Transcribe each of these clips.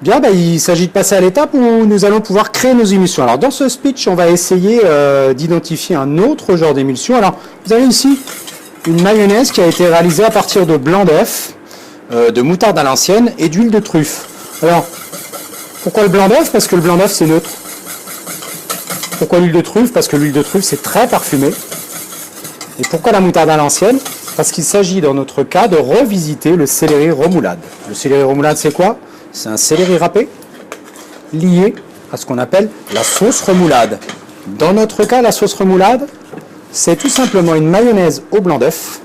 Bien, il s'agit de passer à l'étape où nous allons pouvoir créer nos émulsions. Alors dans ce speech, on va essayer d'identifier un autre genre d'émulsion. Alors vous avez ici une mayonnaise qui a été réalisée à partir de blanc d'œuf, de moutarde à l'ancienne et d'huile de truffe. Alors, pourquoi le blanc d'œuf? Parce que le blanc d'œuf c'est neutre. Pourquoi l'huile de truffe? Parce que l'huile de truffe c'est très parfumé. Et pourquoi la moutarde à l'ancienne? Parce qu'il s'agit dans notre cas de revisiter le céleri remoulade. Le céleri remoulade c'est quoi? C'est un céleri râpé lié à ce qu'on appelle la sauce remoulade. Dans notre cas, la sauce remoulade, c'est tout simplement une mayonnaise au blanc d'œuf,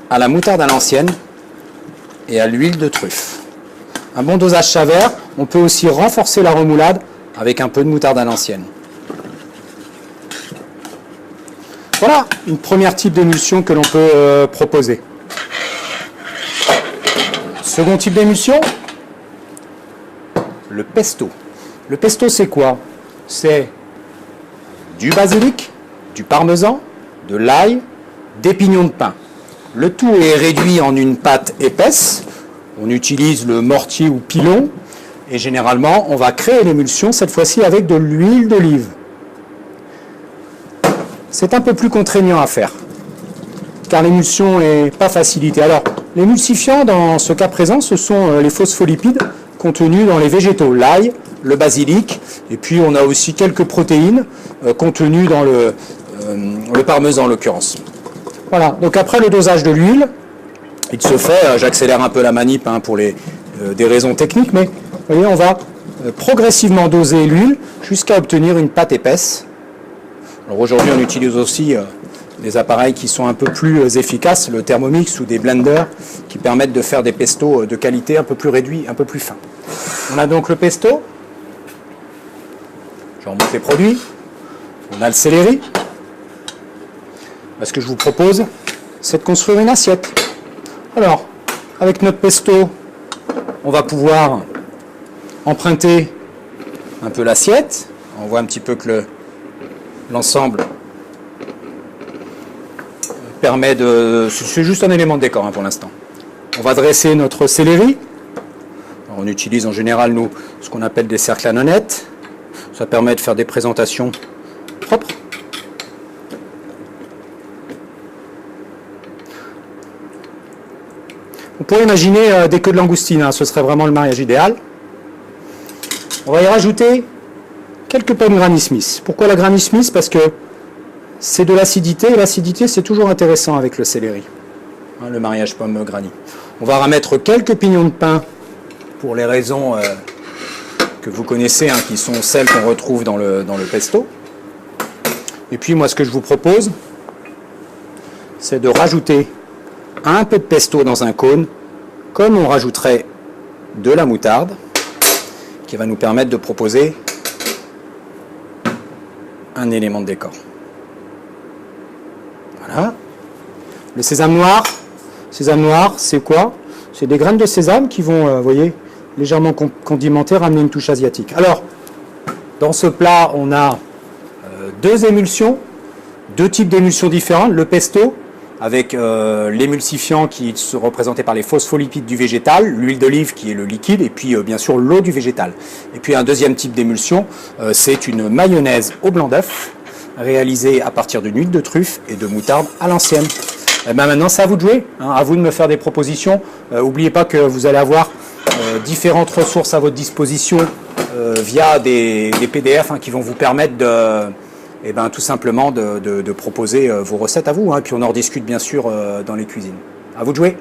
à la moutarde à l'ancienne et à l'huile de truffe. Un bon dosage s'avère. On peut aussi renforcer la remoulade avec un peu de moutarde à l'ancienne. Voilà une première type d'émulsion que l'on peut proposer. Second type d'émulsion, le pesto. Le pesto, c'est quoi? C'est du basilic, du parmesan, de l'ail, des pignons de pain. Le tout est réduit en une pâte épaisse. On utilise le mortier ou pilon. Et généralement, on va créer l'émulsion, cette fois-ci avec de l'huile d'olive. C'est un peu plus contraignant à faire, car l'émulsion n'est pas facilitée. Alors, l'émulsifiant, dans ce cas présent, ce sont les phospholipides contenus dans les végétaux, l'ail, le basilic, et puis on a aussi quelques protéines contenues dans le parmesan en l'occurrence. Voilà, donc après le dosage de l'huile, il se fait, j'accélère un peu la manip pour des raisons techniques, mais vous voyez, on va progressivement doser l'huile jusqu'à obtenir une pâte épaisse. Alors aujourd'hui, on utilise aussi des appareils qui sont un peu plus efficaces, le Thermomix ou des blenders, qui permettent de faire des pestos de qualité un peu plus réduits, un peu plus fins. On a donc le pesto. Je remonte les produits. On a le céleri. Ce que je vous propose, c'est de construire une assiette. Alors, avec notre pesto, on va pouvoir emprunter un peu l'assiette. On voit un petit peu que l'ensemble permet de... C'est juste un élément de décor pour l'instant. On va dresser notre céleri. Alors, on utilise en général, nous, ce qu'on appelle des cercles à nonnettes. Ça permet de faire des présentations propres. On pourrait imaginer des queues de langoustine, ce serait vraiment le mariage idéal. On va y rajouter quelques pommes Granny Smith. Pourquoi la Granny Smith? Parce que c'est de l'acidité, et l'acidité c'est toujours intéressant avec le céleri. Le mariage pomme Granny. On va remettre quelques pignons de pain pour les raisons que vous connaissez, qui sont celles qu'on retrouve dans le pesto. Et puis moi ce que je vous propose, c'est de rajouter un peu de pesto dans un cône, comme on rajouterait de la moutarde, qui va nous permettre de proposer un élément de décor. Voilà. Le sésame noir, c'est quoi? C'est des graines de sésame qui vont, vous voyez, légèrement condimenter, ramener une touche asiatique. Alors, dans ce plat, on a deux émulsions, deux types d'émulsions différentes. Le pesto, avec l'émulsifiant qui est représenté par les phospholipides du végétal, l'huile d'olive qui est le liquide, et puis bien sûr l'eau du végétal. Et puis un deuxième type d'émulsion, c'est une mayonnaise au blanc d'œuf, réalisée à partir d'une huile de truffe et de moutarde à l'ancienne. Et maintenant c'est à vous de jouer, à vous de me faire des propositions. N'oubliez pas que vous allez avoir différentes ressources à votre disposition via des PDF qui vont vous permettre de... tout simplement de proposer vos recettes à vous, puis on en rediscute bien sûr dans les cuisines. À vous de jouer.